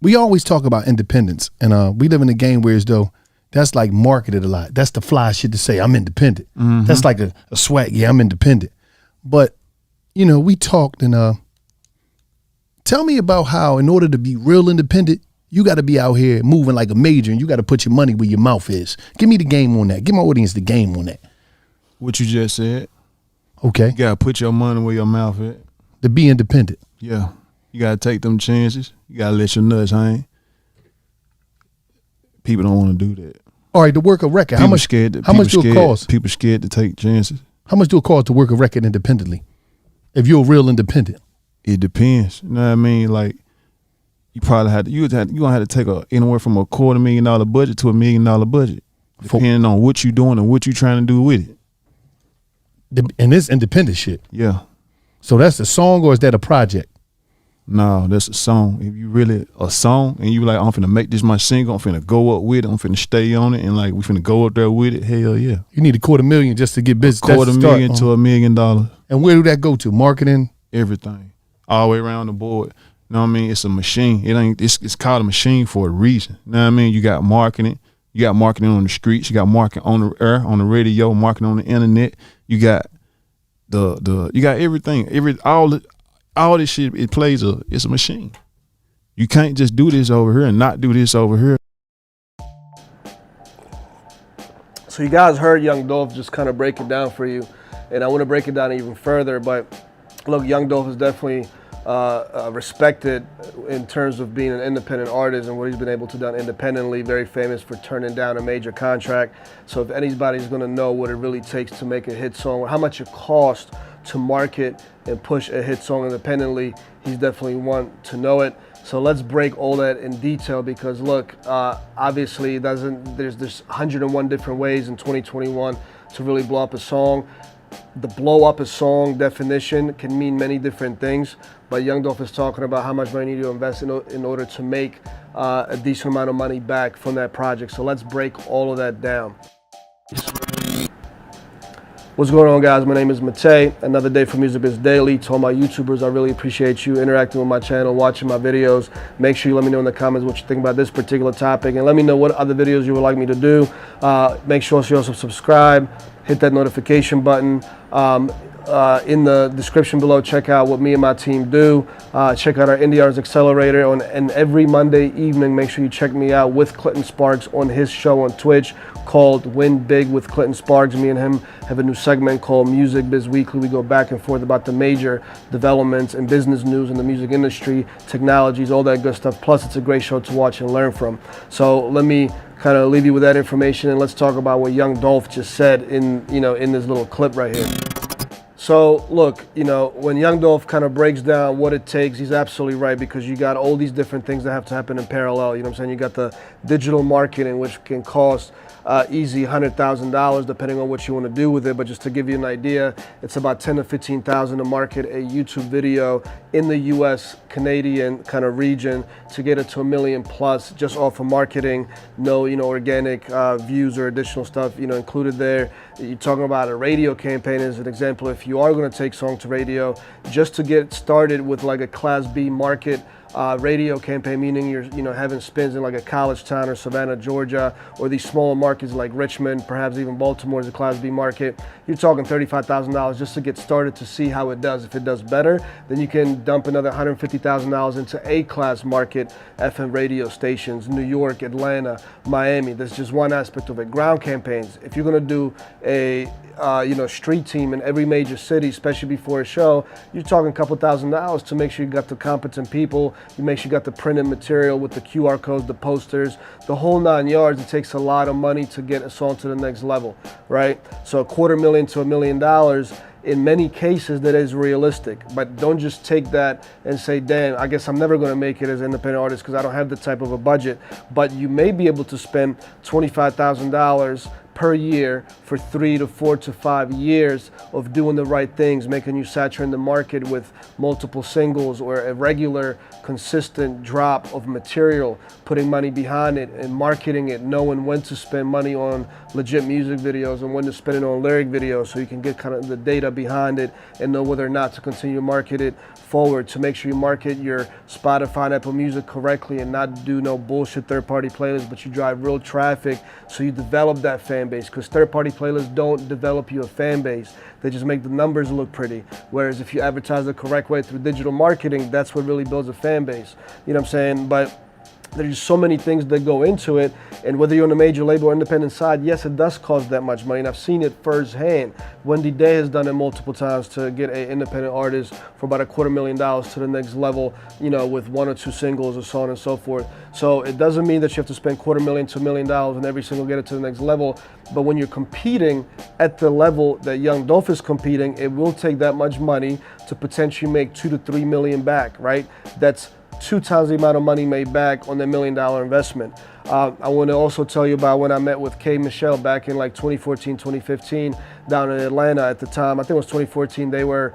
we always talk about independence, and we live in a game where as though that's like marketed a lot. That's the fly shit to say, I'm independent. That's like a swag, yeah, I'm independent. But, you know, we talked and tell me about how in order to be real independent, you got to be out here moving like a major and you got to put your money where your mouth is. Give me the game on that. Give my audience the game on that. What you just said. Okay. You got to put your money where your mouth is. To be independent. Yeah. You got to take them chances. You got to let your nuts hang. People don't want to do that. All right, to work a record, how much do it cost? People scared to take chances. How much do it cost to work a record independently? If you're a real independent. It depends. You know what I mean? Like, you probably you're gonna have to take anywhere from $250,000 budget to $1 million budget, depending on what you're doing and what you're trying to do with it. And this independent shit. Yeah. So that's a song or is that a project? No, that's a song. If you really a song and you like, I'm finna make this my single, I'm finna go up with it, I'm finna stay on it, and like we finna go up there with it. Hell yeah. You need $250,000 just to get business. $250,000 to $1 million. And where do that go to? Marketing? Everything. All the way around the board. You know what I mean? It's a machine. It's called a machine for a reason. You know what I mean? You got marketing. You got marketing on the streets. You got marketing on the air, on the radio, marketing on the internet. You got you got everything. All this shit, it's a machine. You can't just do this over here and not do this over here. So you guys heard Young Dolph just kind of break it down for you, and I want to break it down even further. But look, Young Dolph is definitely respected in terms of being an independent artist and what he's been able to do independently. Very famous for turning down a major contract. So if anybody's going to know what it really takes to make a hit song, or how much it costs to market and push a hit song independently, he's definitely one to know it. So let's break all that in detail, because look, obviously there's 101 different ways in 2021 to really blow up a song. The blow up a song definition can mean many different things, but Young Dolph is talking about how much money you need to invest in order to make a decent amount of money back from that project. So let's break all of that down. What's going on, guys? My name is Matei. Another day for Music Biz Daily. To all my YouTubers, I really appreciate you interacting with my channel, watching my videos. Make sure you let me know in the comments what you think about this particular topic, and let me know what other videos you would like me to do. Make sure you also subscribe, hit that notification button. In the description below, check out what me and my team do. Check out our Indie Artist Accelerator and every Monday evening. Make sure you check me out with Clinton Sparks on his show on Twitch called Win Big with Clinton Sparks. Me and him have a new segment called Music Biz Weekly. We go back and forth about the major developments and business news in the music industry, technologies, all that good stuff. Plus, it's a great show to watch and learn from. So let me kind of leave you with that information, and let's talk about what Young Dolph just said in this little clip right here. So look, when Young Dolph kind of breaks down what it takes, he's absolutely right, because you got all these different things that have to happen in parallel. You know what I'm saying? You got the digital marketing, which can cost easy $100,000 depending on what you want to do with it. But just to give you an idea, it's about $10,000 to $15,000 to market a YouTube video in the US, Canadian kind of region to get it to 1 million plus just off of marketing. No, organic views or additional stuff, included there. You're talking about a radio campaign as an example. If you are going to take song to radio, just to get started with like a Class B market radio campaign, meaning you're having spins in like a college town or Savannah, Georgia, or these smaller markets like Richmond, perhaps even Baltimore is a Class B market. You're talking $35,000 just to get started to see how it does. If it does better, then you can dump another $150,000 into A-class market FM radio stations, New York, Atlanta, Miami. That's just one aspect of it. Ground campaigns. If you're gonna do a street team in every major city, especially before a show, you're talking a couple $1,000s to make sure you got the competent people, you make sure you got the printed material with the QR codes, the posters, the whole 9 yards. It takes a lot of money to get a song to the next level, right? So $250,000 to $1 million, in many cases that is realistic, but don't just take that and say, damn, I guess I'm never going to make it as an independent artist because I don't have the type of a budget. But you may be able to spend $25,000 per year for 3 to 4 to 5 years of doing the right things, making you saturate the market with multiple singles or a regular, consistent drop of material, putting money behind it and marketing it, knowing when to spend money on legit music videos and when to spend it on lyric videos, so you can get kind of the data behind it and know whether or not to continue to market it forward, to make sure you market your Spotify and Apple Music correctly and not do no bullshit third-party playlists, but you drive real traffic so you develop that fan base, because third-party playlists don't develop you a fan base. They just make the numbers look pretty. Whereas if you advertise the correct way through digital marketing, that's what really builds a fan base. You know what I'm saying? But there's so many things that go into it, and whether you're on a major label or independent side, yes, it does cost that much money, and I've seen it firsthand. Wendy Day has done it multiple times to get an independent artist for about $250,000 to the next level, you know, with 1 or 2 singles or so on and so forth. So it doesn't mean that you have to spend $250,000 to $1 million and every single get it to the next level, but when you're competing at the level that Young Dolph is competing, it will take that much money to potentially make 2 to 3 million back, right? That's 2 times the amount of money made back on the $1 million investment. I want to also tell you about when I met with K. Michelle back in like 2014, 2015 down in Atlanta at the time. I think it was 2014. They were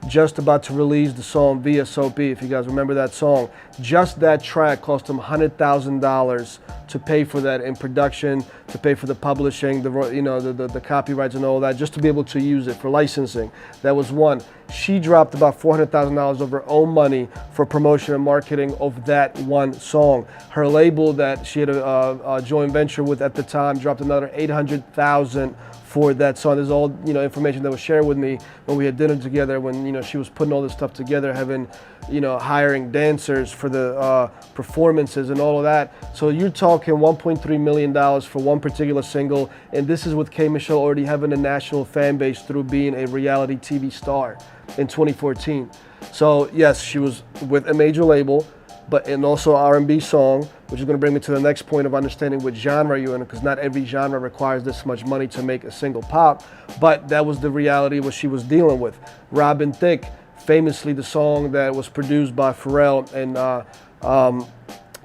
just about to release the song VSOP, if you guys remember that song. Just that track cost them $100,000 to pay for that in production, to pay for the publishing, the copyrights and all that, just to be able to use it for licensing. That was one. She dropped about $400,000 of her own money for promotion and marketing of that one song. Her label that she had a joint venture with at the time dropped another $800,000 for that song. This is all, you know, information that was shared with me when we had dinner together, when, you know, she was putting all this stuff together, having, you know, hiring dancers for the performances and all of that. So you're talking $1.3 million for one particular single, and this is with K. Michelle already having a national fan base through being a reality TV star in 2014. So yes, she was with a major label, but and also R&B song, which is going to bring me to the next point of understanding what genre you're in, because not every genre requires this much money to make a single pop, but that was the reality of what she was dealing with. Robin Thicke, famously the song that was produced by Pharrell and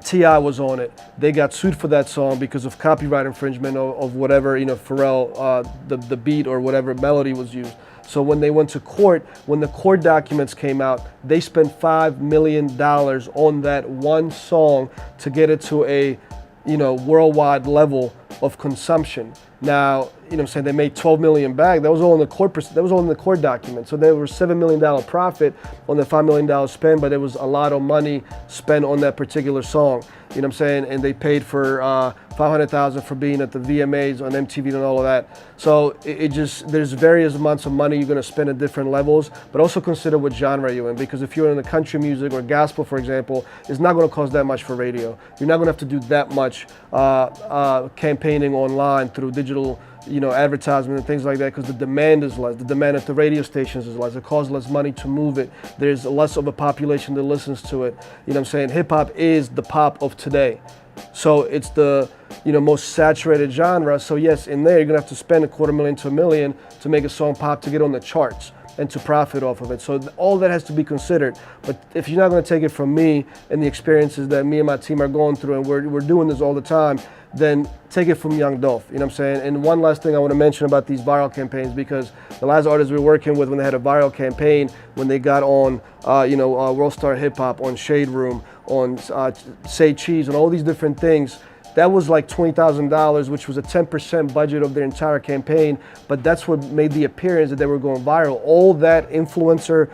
T.I. was on it. They got sued for that song because of copyright infringement of whatever, you know, Pharrell, the beat or whatever melody was used. So when they went to court, when the court documents came out, they spent $5 million on that one song to get it to a, you know, worldwide level of consumption. Now, you know what I'm saying, they made $12 million back. That was all in the court. That was all in the court document. So there was $7 million profit on the $5 million spend, but there was a lot of money spent on that particular song. You know what I'm saying? And they paid for $500,000 for being at the VMAs on MTV and all of that. So it just, there's various amounts of money you're going to spend at different levels, but also consider what genre you're in, because if you're in the country music or gospel, for example, it's not going to cost that much for radio. You're not going to have to do that much campaigning online through digital, you know, advertisement and things like that, because the demand is less. The demand at the radio stations is less. It costs less money to move it. There's less of a population that listens to it. You know what I'm saying? Hip hop is the pop of today. So it's the, you know, most saturated genre. So yes, in there you're gonna have to spend $250,000 to $1 million to make a song pop, to get on the charts and to profit off of it. So all that has to be considered. But if you're not gonna take it from me and the experiences that me and my team are going through, and we're doing this all the time, then take it from Young Dolph, you know what I'm saying? And one last thing I want to mention about these viral campaigns, because the last artists we were working with, when they had a viral campaign, when they got on, World Star Hip Hop, on Shade Room, on Say Cheese, and all these different things, that was like $20,000, which was a 10% budget of their entire campaign, but that's what made the appearance that they were going viral. All that influencer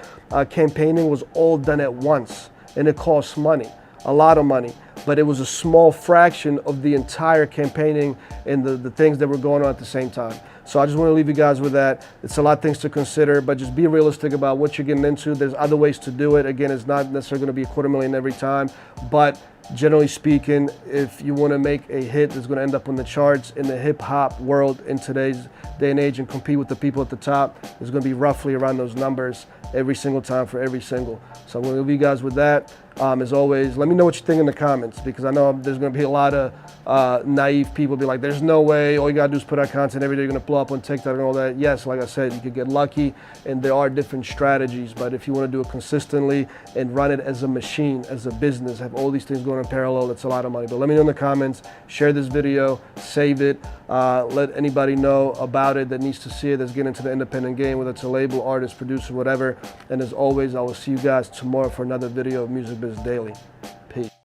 campaigning was all done at once, and it cost money, a lot of money. But it was a small fraction of the entire campaigning and the things that were going on at the same time. So I just want to leave you guys with that. It's a lot of things to consider, but just be realistic about what you're getting into. There's other ways to do it. Again, it's not necessarily going to be $250,000 every time, but generally speaking, if you want to make a hit that's going to end up on the charts in the hip hop world in today's day and age and compete with the people at the top, it's going to be roughly around those numbers every single time for every single. So I'm going to leave you guys with that. As always, let me know what you think in the comments, because I know there's going to be a lot of naive people be like, there's no way, all you got to do is put out content every day, you're going to blow up on TikTok and all that. Yes, like I said, you could get lucky, and there are different strategies, but if you want to do it consistently and run it as a machine, as a business, have all these things going going in parallel, it's a lot of money. But let me know in the comments, share this video, save it, let anybody know about it that needs to see it, that's getting into the independent game, whether it's a label, artist, producer, whatever. And as always, I will see you guys tomorrow for another video of Music Biz Daily. Peace.